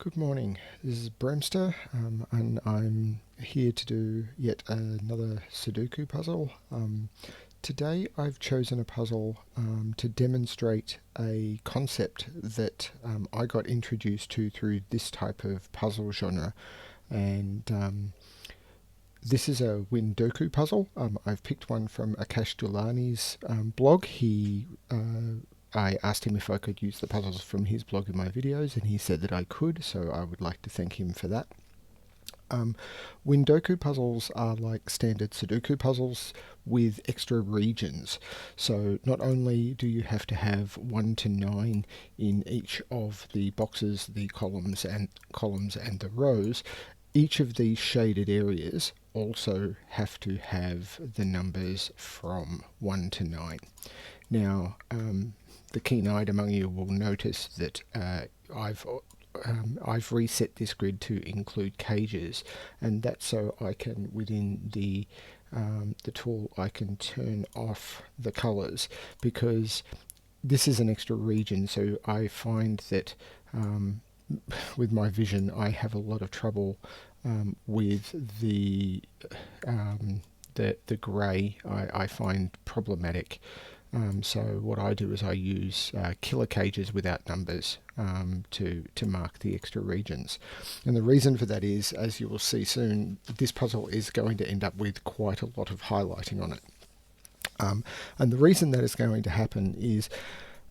Good morning, this is Bremster, and I'm here to do yet another Sudoku puzzle. Today I've chosen a puzzle to demonstrate a concept that I got introduced to through this type of puzzle genre, and this is a Windoku puzzle. I've picked one from Akash Doulani's blog. I asked him if I could use the puzzles from his blog in my videos, and he said that I could, so I would like to thank him for that. Windoku puzzles are like standard Sudoku puzzles with extra regions. So not only do you have to have 1 to 9 in each of the boxes, the columns and the rows, each of these shaded areas also have to have the numbers from 1 to 9. Now, the keen-eyed among you will notice that I've reset this grid to include cages, and that's so I can, within the tool, I can turn off the colors, because this is an extra region. So I find that with my vision I have a lot of trouble with the grey. I find problematic. So what I do is I use killer cages without numbers to mark the extra regions. And the reason for that is, as you will see soon, this puzzle is going to end up with quite a lot of highlighting on it. And the reason that is going to happen is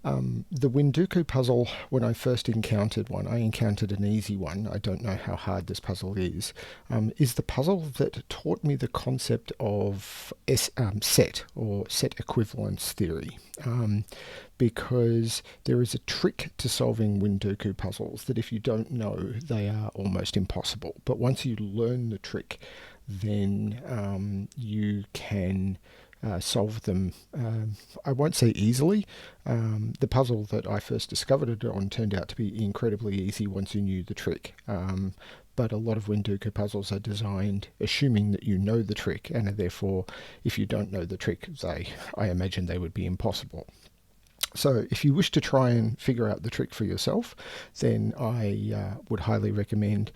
the Windoku puzzle, when I first encountered one, I encountered an easy one. I don't know how hard this puzzle is the puzzle that taught me the concept of set equivalence theory. Because there is a trick to solving Windoku puzzles that if you don't know, they are almost impossible. But once you learn the trick, then you can solve them, I won't say easily. The puzzle that I first discovered it on turned out to be incredibly easy once you knew the trick. But a lot of Windoku puzzles are designed assuming that you know the trick, and therefore, if you don't know the trick, I imagine they would be impossible. So if you wish to try and figure out the trick for yourself, then I would highly recommend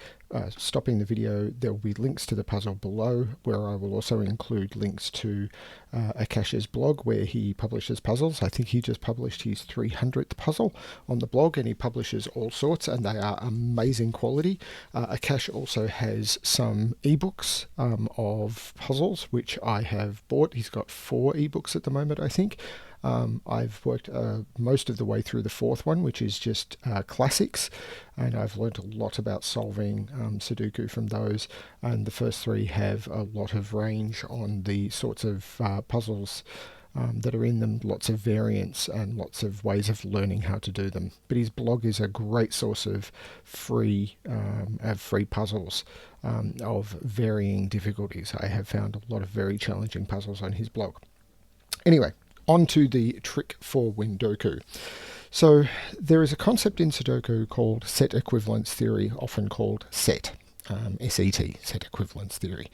stopping the video. There will be links to the puzzle below, where I will also include links to Akash's blog, where he publishes puzzles. I think he just published his 300th puzzle on the blog, and he publishes all sorts, and they are amazing quality. Akash also has some ebooks of puzzles, which I have bought. He's got 4 ebooks at the moment, I think. I've worked most of the way through the 4th one, which is just classics, and I've learned a lot about solving Sudoku from those, and the first 3 have a lot of range on the sorts of puzzles that are in them, lots of variants and lots of ways of learning how to do them. But his blog is a great source of free puzzles of varying difficulties. I have found a lot of very challenging puzzles on his blog. Anyway, on to the trick for Windoku. So there is a concept in Sudoku called set equivalence theory, often called SET, S-E-T, set equivalence theory,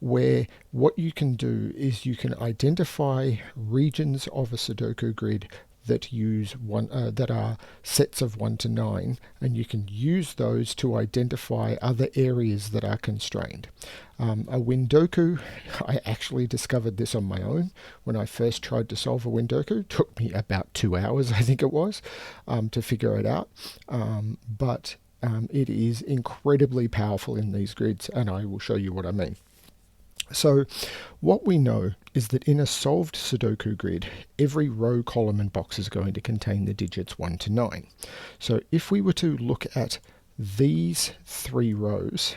where what you can do is you can identify regions of a Sudoku grid that that are sets of 1 to 9, and you can use those to identify other areas that are constrained. A Windoku, I actually discovered this on my own when I first tried to solve a Windoku. It took me about 2 hours, I think it was, to figure it out. But it is incredibly powerful in these grids, and I will show you what I mean. So what we know is that in a solved Sudoku grid, every row, column and box is going to contain the digits 1 to 9. So if we were to look at these 3 rows,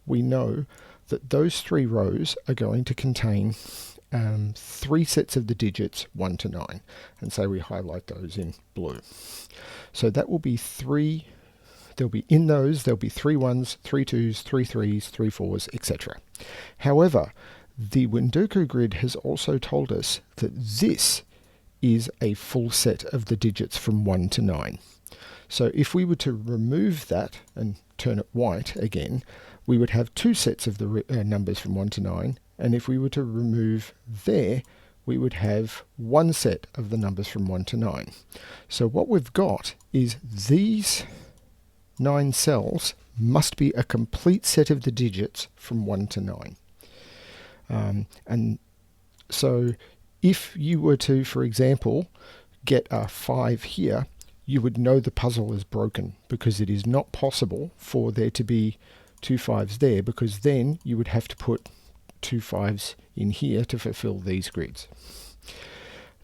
we know that those 3 rows are going to contain 3 sets of the digits 1 to 9. And so we highlight those in blue. So that will be 3. There'll be 3 1s, 3 2s, 3 3s, 3 4s, etc. However, the Windoku grid has also told us that this is a full set of the digits from 1 to 9. So if we were to remove that and turn it white again, we would have 2 sets of the numbers from 1 to 9, and if we were to remove there, we would have 1 set of the numbers from 1 to 9. So what we've got is these 9 cells must be a complete set of the digits from 1 to 9. And so if you were to, for example, get a 5 here, you would know the puzzle is broken, because it is not possible for there to be 2 5s there, because then you would have to put 2 5s in here to fulfill these grids.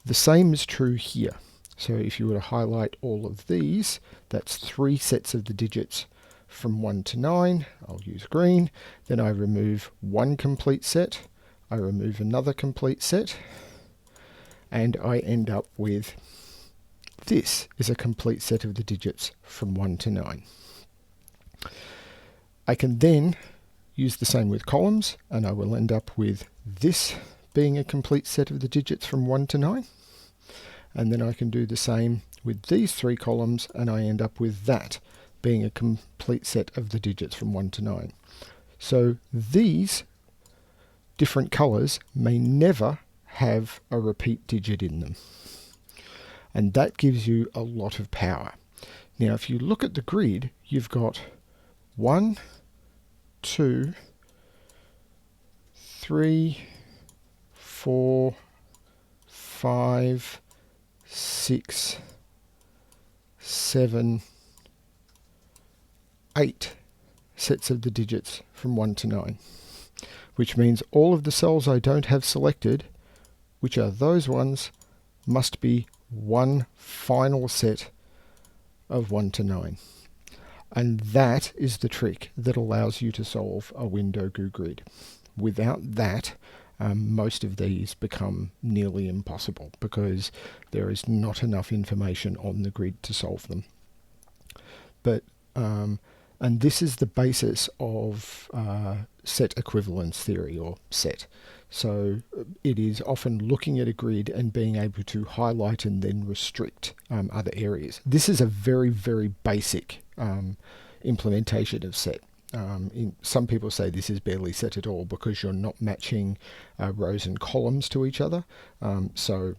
The same is true here. So if you were to highlight all of these, that's 3 sets of the digits from 1 to 9. I'll use green. Then I remove one complete set. I remove another complete set. And I end up with this is a complete set of the digits from 1 to 9. I can then use the same with columns, and I will end up with this being a complete set of the digits from 1 to 9. And then I can do the same with these 3 columns, and I end up with that being a complete set of the digits from 1 to 9. So these different colours may never have a repeat digit in them. And that gives you a lot of power. Now, if you look at the grid, you've got 1, 2, 3, 4, 5, 6, 7, 8 sets of the digits from 1 to 9, which means all of the cells I don't have selected, which are those ones, must be one final set of 1 to 9. And that is the trick that allows you to solve a Windoku grid. Without that, most of these become nearly impossible, because there is not enough information on the grid to solve them. But and this is the basis of set equivalence theory, or SET. So it is often looking at a grid and being able to highlight and then restrict other areas. This is a very, very basic implementation of SET. Some people say this is barely set at all, because you're not matching rows and columns to each other. So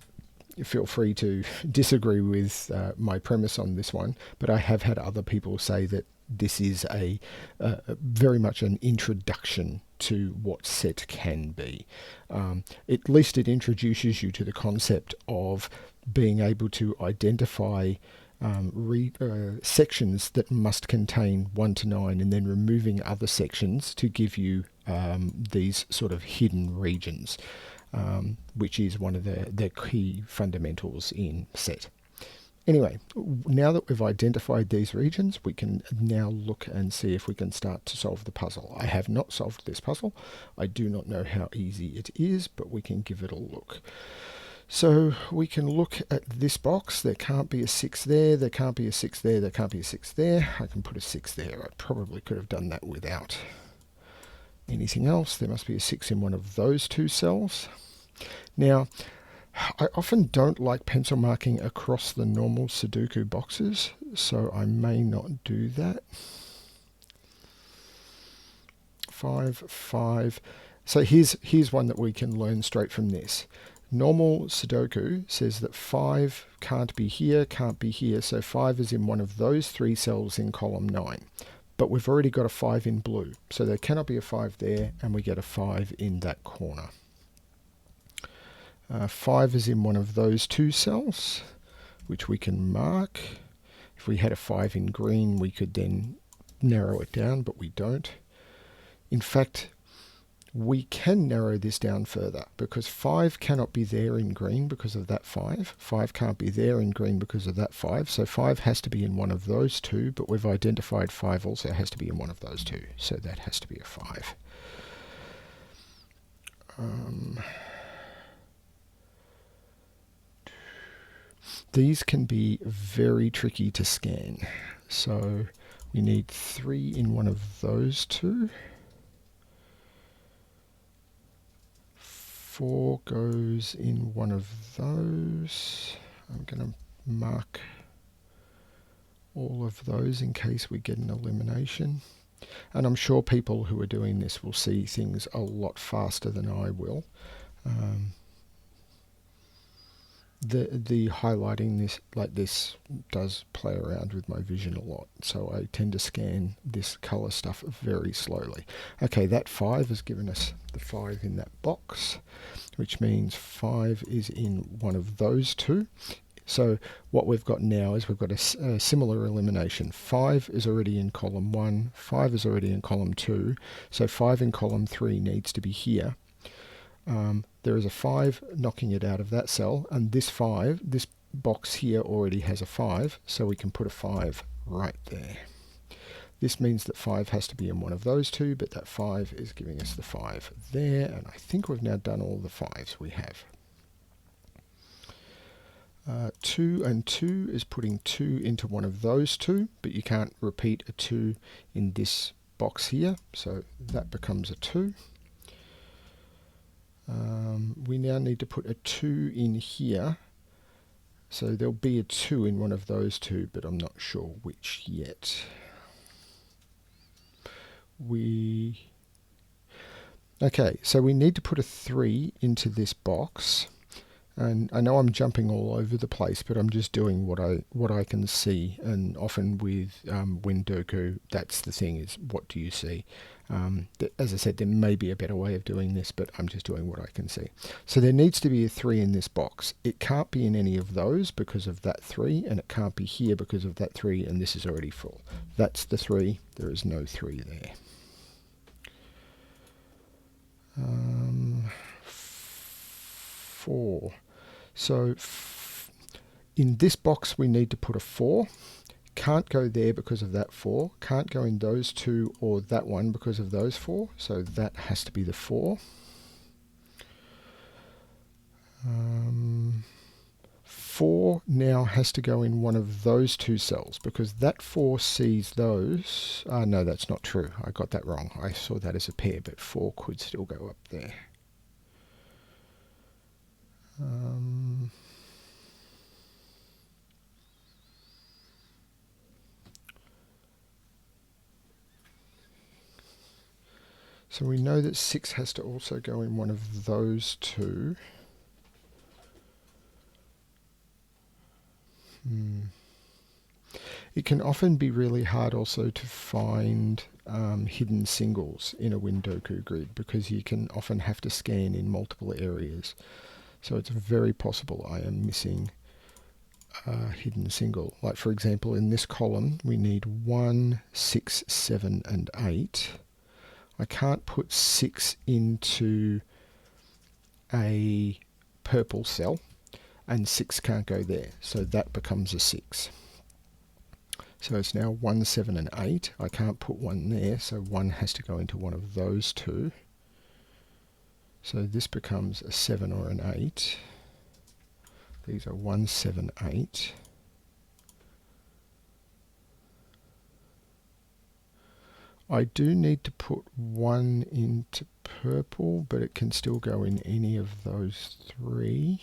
feel free to disagree with my premise on this one, but I have had other people say that this is a very much an introduction to what SET can be. At least it introduces you to the concept of being able to identify sections that must contain 1 to 9, and then removing other sections to give you these sort of hidden regions, which is one of the key fundamentals in SET. Anyway, now that we've identified these regions, we can now look and see if we can start to solve the puzzle. I have not solved this puzzle. I do not know how easy it is, but we can give it a look. So we can look at this box. There can't be a 6 there, there can't be a 6 there, there can't be a 6 there. I can put a 6 there. I probably could have done that without anything else. There must be a 6 in one of those 2 cells. Now, I often don't like pencil marking across the normal Sudoku boxes, so I may not do that. 5, 5. So here's one that we can learn straight from this. Normal Sudoku says that 5 can't be here, so 5 is in one of those 3 cells in column 9. But we've already got a 5 in blue, so there cannot be a 5 there, and we get a 5 in that corner. 5 is in one of those 2 cells, which we can mark. If we had a 5 in green, we could then narrow it down, but we don't. In fact, we can narrow this down further, because 5 cannot be there in green because of that 5. 5 can't be there in green because of that 5. So 5 has to be in one of those 2, but we've identified 5 also has to be in one of those 2. So that has to be a 5. These can be very tricky to scan. So we need 3 in one of those 2. 4 goes in one of those. I'm going to mark all of those in case we get an elimination. And I'm sure people who are doing this will see things a lot faster than I will. the highlighting this like this does play around with my vision a lot, so I tend to scan this color stuff very slowly. Okay, that 5 has given us the 5 in that box, which means 5 is in one of those two. So what we've got now is we've got a similar elimination. 5 is already in column 1, 5 is already in column 2, so 5 in column 3 needs to be here. There is a 5 knocking it out of that cell, and this box here already has a 5, so we can put a 5 right there. This means that 5 has to be in one of those two, but that 5 is giving us the 5 there, and I think we've now done all the 5s we have. 2 and 2 is putting 2 into one of those two, but you can't repeat a 2 in this box here, so that becomes a 2. We now need to put a 2 in here, so there'll be a 2 in one of those two, but I'm not sure which yet. Okay, so we need to put a 3 into this box. And I know I'm jumping all over the place, but I'm just doing what I can see. And often with Windoku, that's the thing, is what do you see? As I said, there may be a better way of doing this, but I'm just doing what I can see. So there needs to be a 3 in this box. It can't be in any of those because of that 3, and it can't be here because of that 3, and this is already full. That's the 3. There is no 3 there. 4. So in this box we need to put a 4. Can't go there because of that 4. Can't go in those two or that one because of those 4. So that has to be the 4. 4 now has to go in one of those two cells because that 4 sees those. No, that's not true. I got that wrong. I saw that as a pair, but 4 could still go up there. So we know that 6 has to also go in one of those two. It can often be really hard also to find hidden singles in a Windoku grid because you can often have to scan in multiple areas. So it's very possible I am missing a hidden single. Like for example, in this column we need 1, 6, 7 and 8. I can't put 6 into a purple cell, and 6 can't go there, so that becomes a 6. So it's now 1, 7 and 8. I can't put 1 there, so 1 has to go into one of those two. So this becomes a 7 or an 8. These are 1, 7, 8. I do need to put 1 into purple, but it can still go in any of those 3.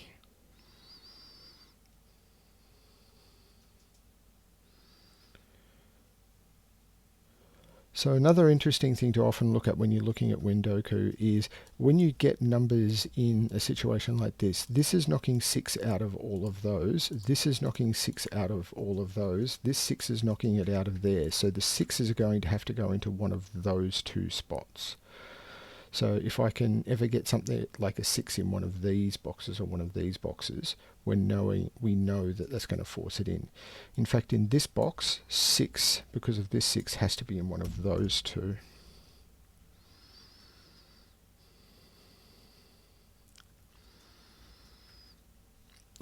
So another interesting thing to often look at when you're looking at Windoku is when you get numbers in a situation like this, this is knocking 6 out of all of those, this is knocking 6 out of all of those, this 6 is knocking it out of there, so the 6 is going to have to go into one of those two spots. So if I can ever get something like a 6 in one of these boxes or one of these boxes, we know that that's going to force it in. In fact, in this box, 6, because of this 6, has to be in one of those two.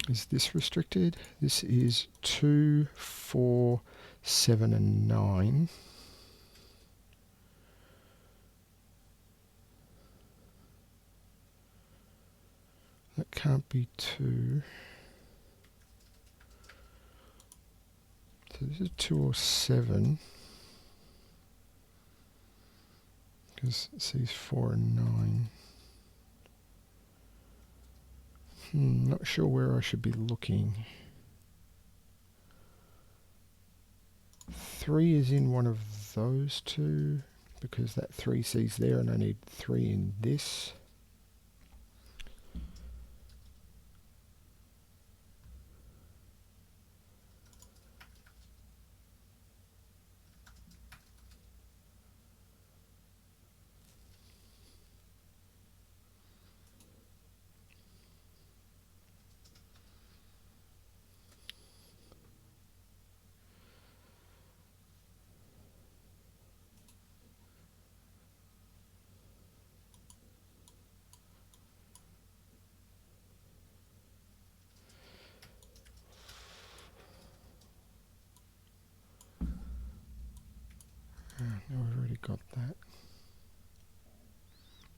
Is this restricted? This is 2, 4, 7 and 9. That can't be 2. So this is 2 or 7. Because it says 4 and 9. Not sure where I should be looking. 3 is in one of those two, because that 3 sees there and I need 3 in this. no, we've already got that.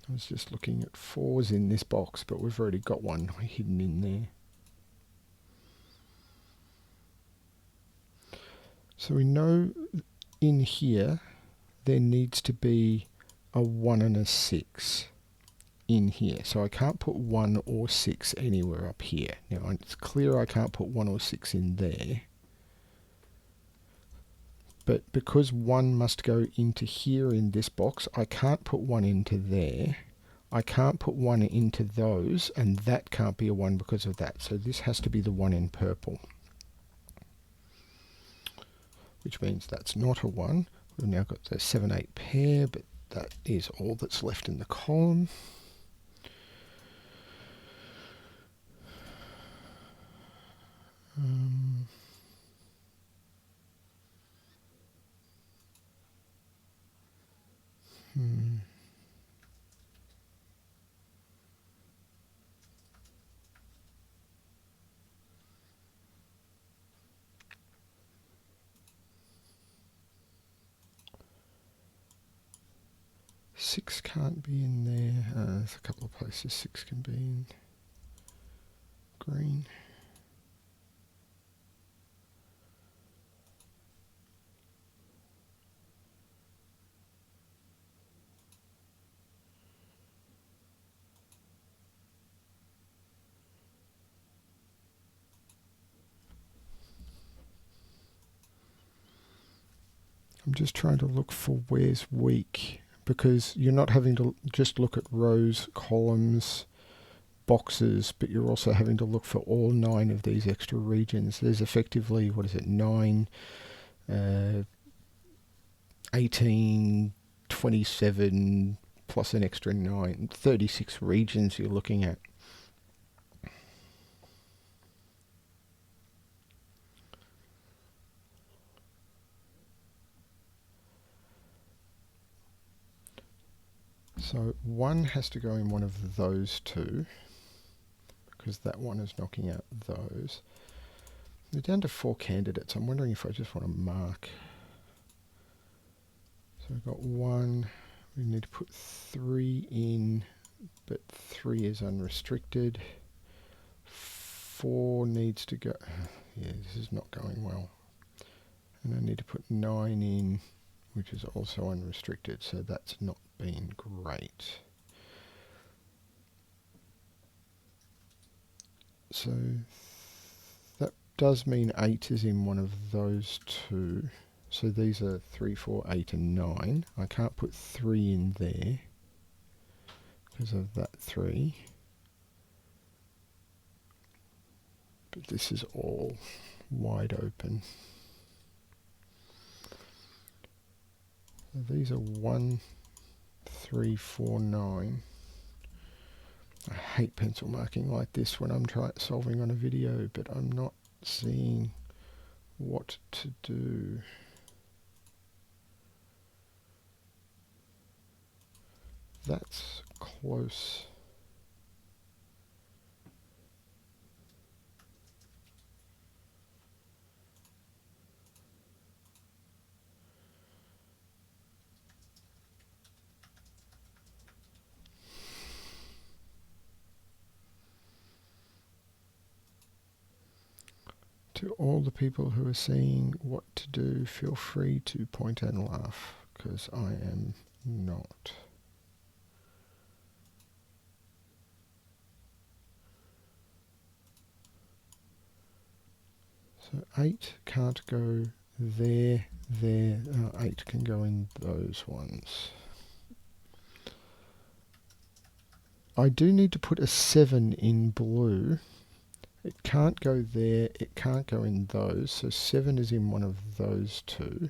I was just looking at 4s in this box, but we've already got one hidden in there. So we know in here there needs to be a 1 and a 6 in here. So I can't put 1 or 6 anywhere up here. Now it's clear I can't put 1 or 6 in there. But because 1 must go into here in this box, I can't put 1 into there. I can't put 1 into those, and that can't be a 1 because of that. So this has to be the 1 in purple, which means that's not a 1. We've now got the 7, 8 pair, but that is all that's left in the column. Six can't be in there. There's a couple of places 6 can be in. Green. I'm just trying to look for where's weak, because you're not having to just look at rows, columns, boxes, but you're also having to look for all 9 of these extra regions. There's effectively, 9, 18, 27, plus an extra 9, 36 regions you're looking at. So 1 has to go in one of those 2, because that 1 is knocking out those. We're down to 4 candidates. I'm wondering if I just want to mark. So we've got 1. We need to put 3 in, but 3 is unrestricted. 4 needs to go. Yeah, this is not going well. And I need to put 9 in, which is also unrestricted, so that's not been great. So that does mean 8 is in one of those 2. So these are 3, 4, 8 and 9. I can't put 3 in there because of that 3. But this is all wide open. So these are 1, 3, 4, 9. I hate pencil marking like this when I'm solving on a video, but I'm not seeing what to do. That's close. To all the people who are seeing what to do, feel free to point and laugh, because I am not. So 8 can't go there, there. 8 can go in those ones. I do need to put a 7 in blue. It can't go there, it can't go in those, so 7 is in one of those 2.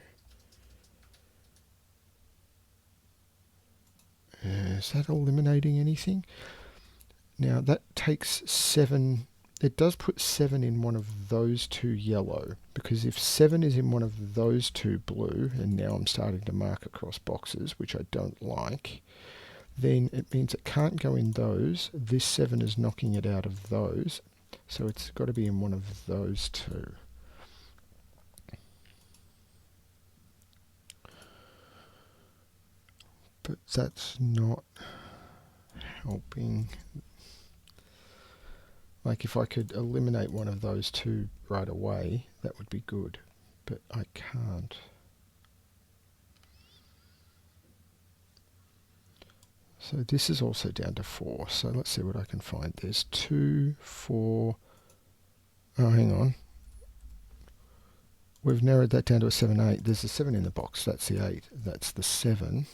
Is that eliminating anything? Now that takes 7, it does put 7 in one of those 2 yellow, because if 7 is in one of those 2 blue, and now I'm starting to mark across boxes, which I don't like, then it means it can't go in those. This 7 is knocking it out of those. So it's got to be in one of those 2. but that's not helping. Like if I could eliminate one of those two right away, that would be good, but I can't. So this is also down to 4, so let's see what I can find. There's 2, 4, oh hang on. We've narrowed that down to a 7, 8. There's a 7 in the box, that's the 8, that's the 7.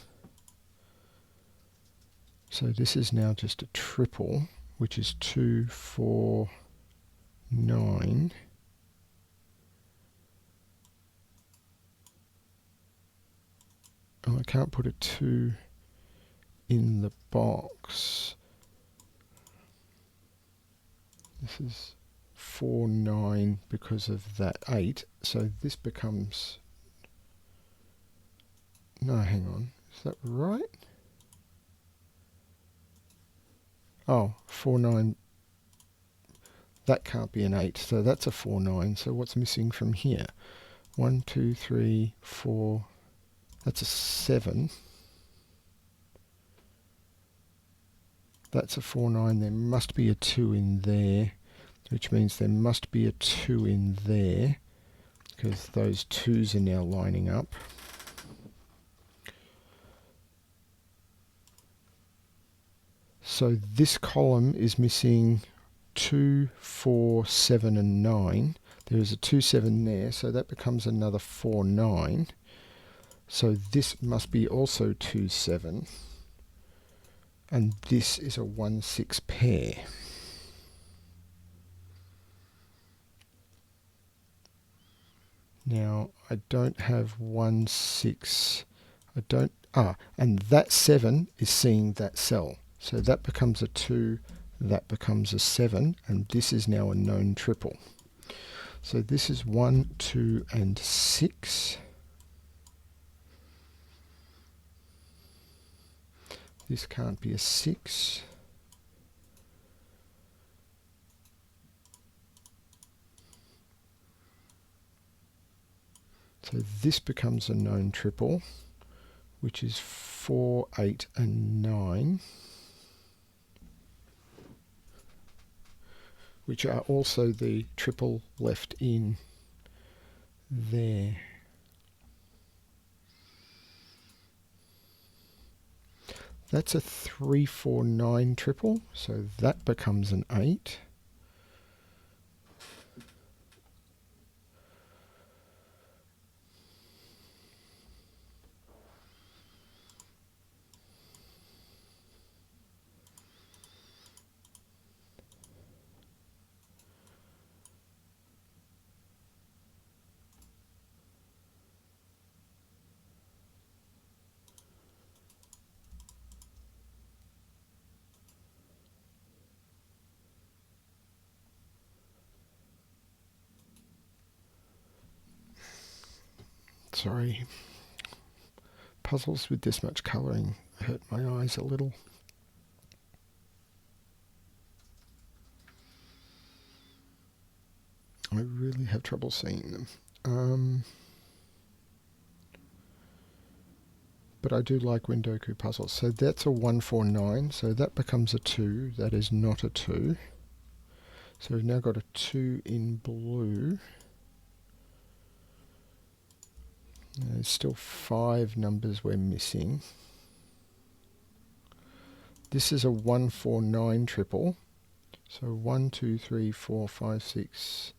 So this is now just a triple, which is 2, 4, 9. Oh, I can't put a 2 in the box. This is 4, 9 because of that 8. So this becomes... No, hang on. Is that right? Oh, 4, 9. That can't be an 8. So that's a 4, 9. So what's missing from here? 1, 2, 3, 4. That's a 7. That's a 4, 9. There must be a 2 in there, which means there must be a 2 in there, because those 2s are now lining up. So this column is missing 2, 4, 7 and 9. There is a 2, 7 there, so that becomes another 4, 9. So this must be also 2, 7. And this is a 1, 6 pair. Now, I don't have 1, 6. And that 7 is seeing that cell. So that becomes a 2, that becomes a 7, and this is now a known triple. So this is 1, 2, and 6. This can't be a 6. So this becomes a known triple, which is 4, 8, and 9, which are also the triple left in there. That's a 3, 4, 9 triple, so that becomes an 8. Sorry, puzzles with this much colouring hurt my eyes a little. I really have trouble seeing them. But I do like Windoku puzzles. So that's a 1, 4, 9, so that becomes a 2. That is not a 2. So we've now got a 2 in blue. There's still 5 numbers we're missing. This is a 1, 4, 9 triple. So 1, 2, 3, 4, 5, 6.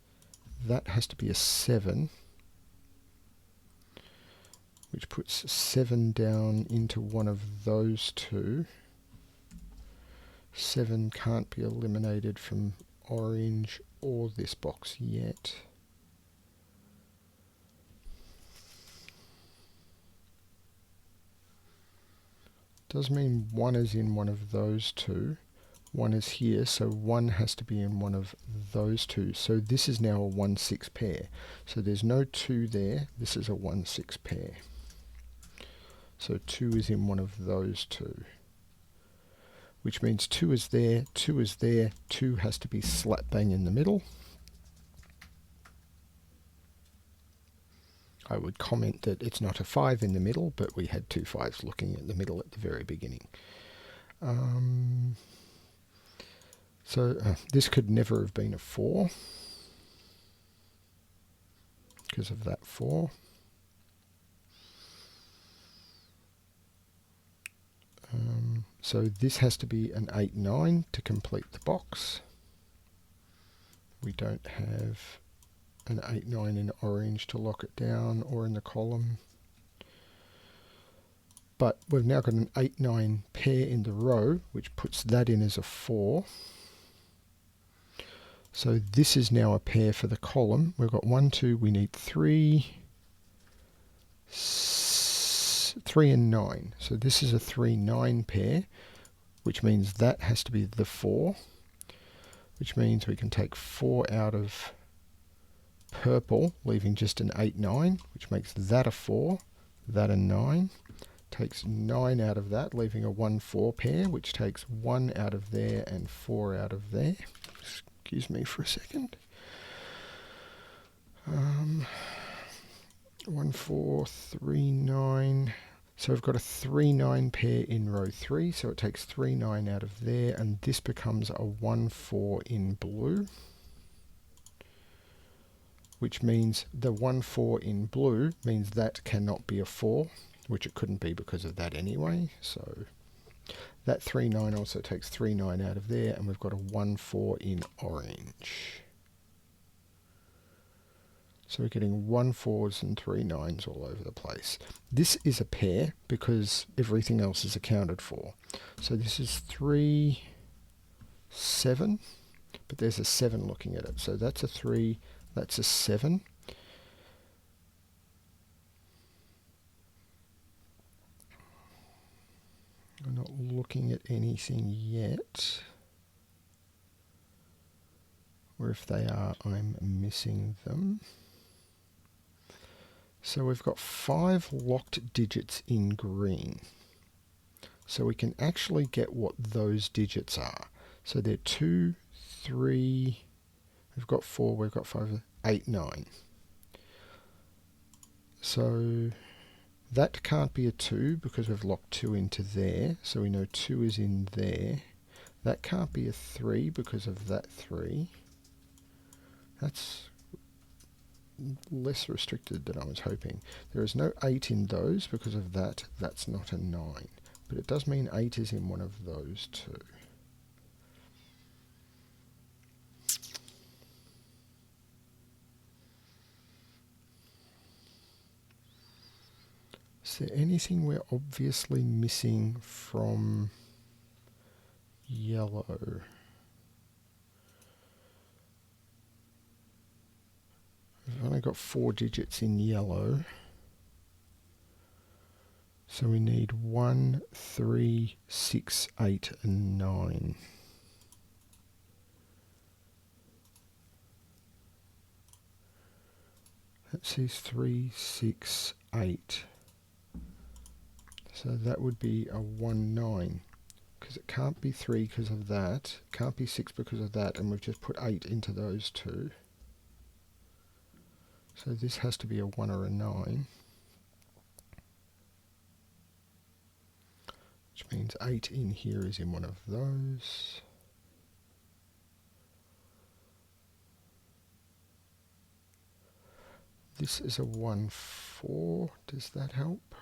That has to be a 7. Which puts 7 down into one of those two. 7 can't be eliminated from orange or this box yet. Does mean 1 is in one of those two. 1 is here, so 1 has to be in one of those two. So this is now a 1, 6 pair. So there's no 2 there. This is a 1, 6 pair. So 2 is in one of those two. Which means 2 is there, 2 is there, 2 has to be slap bang in the middle. I would comment that it's not a 5 in the middle, but we had two 5s looking at the middle at the very beginning. So this could never have been a 4 because of that 4. So this has to be an 8, 9 to complete the box. We don't have an 8, 9 in orange to lock it down or in the column. But we've now got an 8, 9 pair in the row, which puts that in as a 4. So this is now a pair for the column. We've got 1, 2, we need 3, 3 and 9. So this is a 3, 9 pair, which means that has to be the 4, which means we can take 4 out of purple, leaving just an 8, 9, which makes that a 4, that a 9. Takes 9 out of that, leaving a 1, 4 pair, which takes 1 out of there and 4 out of there. Excuse me for a second. 1, 4, 3, 9. So we've got a 3, 9 pair in row 3, so it takes 3, 9 out of there, and this becomes a 1, 4 in blue, which means the 1, 4 in blue means that cannot be a 4, which it couldn't be because of that anyway. So that 3, 9 also takes 3, 9 out of there, and we've got a 1, 4 in orange. So we're getting 1, 4s and 3, 9s all over the place. This is a pair because everything else is accounted for. So this is 3, 7, but there's a 7 looking at it. So that's a 3, that's a 7. I'm not looking at anything yet. Or if they are, I'm missing them. So we've got 5 locked digits in green. So we can actually get what those digits are. So they're 2, 3, we've got 4, we've got 5, 8, 9. So that can't be a 2 because we've locked 2 into there. So we know 2 is in there. That can't be a 3 because of that 3. That's less restricted than I was hoping. There is no 8 in those because of that. That's not a 9. But it does mean 8 is in one of those two. Is there anything we're obviously missing from yellow? We've only got 4 digits in yellow. So we need 1, 3, 6, 8, and 9. That says 3, 6, 8. So that would be a 1, 9. Because it can't be 3 because of that. It can't be 6 because of that. And we've just put 8 into those two. So this has to be a 1 or a 9. Which means 8 in here is in one of those. This is a 1, 4. Does that help?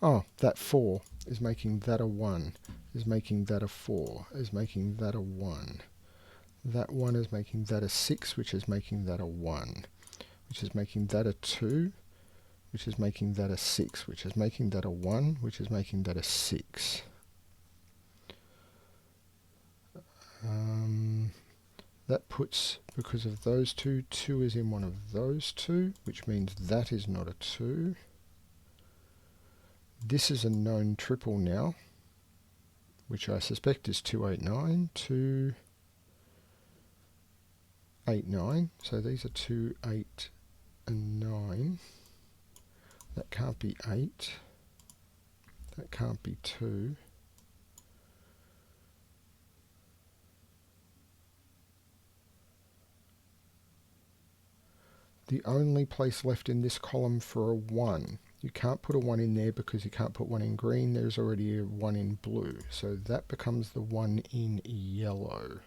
Oh, that 4 is making that a 1, is making that a 4, is making that a 1. That 1 is making that a 6, which is making that a 1, which is making that a 2, which is making that a 6, which is making that a 1, which is making that a 6. That puts, because of those two, 2 is in one of those two, which means that is not a 2. This is a known triple now, which I suspect is 289, 2, 8, 9. So these are 2, 8, and 9. That can't be 8. That can't be 2. the only place left in this column for a 1. You can't put a 1 in there because you can't put 1 in green. There's already a 1 in blue. So that becomes the 1 in yellow.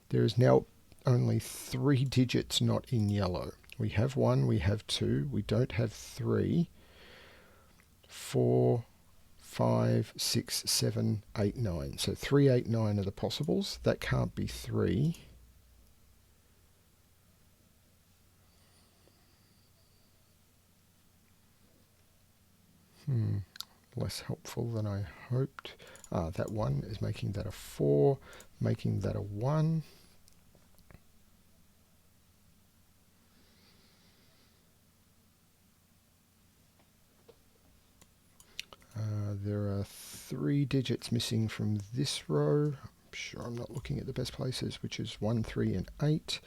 There is now only 3 digits not in yellow. We have 1, we have 2, we don't have 3, 4, 5, 6, 7, 8, 9. So 3, 8, 9 are the possibles. That can't be 3. Less helpful than I hoped. That 1 is making that a 4, making that a 1. There are 3 digits missing from this row. I'm sure I'm not looking at the best places, which is 1, 3, and 8.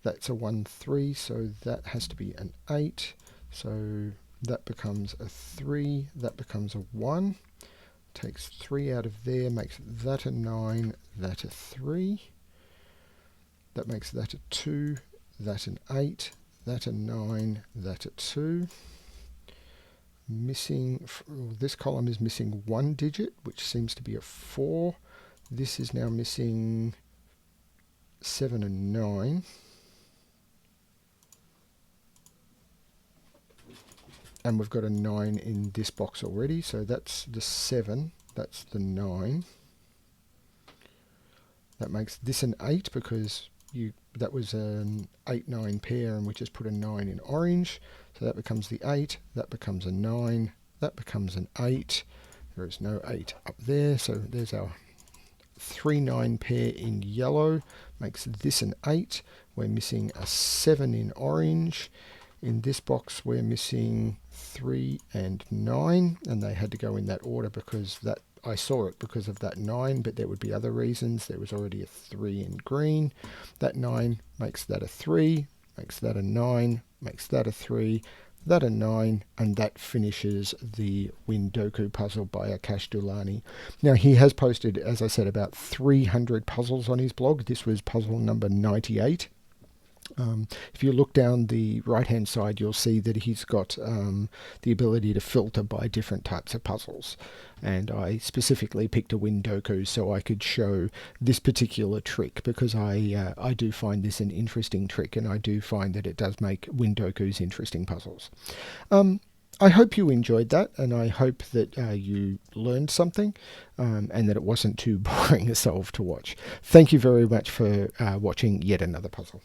That's a 1, 3, so that has to be an 8. So that becomes a 3, that becomes a 1. Takes 3 out of there, makes that a 9, that a 3. That makes that a 2, that an 8, that a 9, that a 2. Missing, this column is missing 1 digit, which seems to be a 4. This is now missing 7 and 9. And we've got a 9 in this box already, so that's the 7, that's the 9. That makes this an 8 because that was an 8-9 pair and we just put a 9 in orange. So that becomes the 8, that becomes a 9, that becomes an 8. There is no 8 up there, so there's our 3-9 pair in yellow. Makes this an 8. We're missing a 7 in orange. In this box we're missing 3 and 9, and they had to go in that order because that I saw it because of that 9, but there would be other reasons. There was already a 3 in green. That 9 makes that a 3, makes that a 9, makes that a 3, that a 9, and that finishes the Windoku puzzle by Akash Doulani. Now he has posted, as I said, about 300 puzzles on his blog. This was puzzle number 98. If you look down the right hand side, you'll see that he's got the ability to filter by different types of puzzles, and I specifically picked a Windoku so I could show this particular trick because I do find this an interesting trick, and I do find that it does make Windokus interesting puzzles. I hope you enjoyed that, and I hope that you learned something and that it wasn't too boring a solve to watch. Thank you very much for watching yet another puzzle.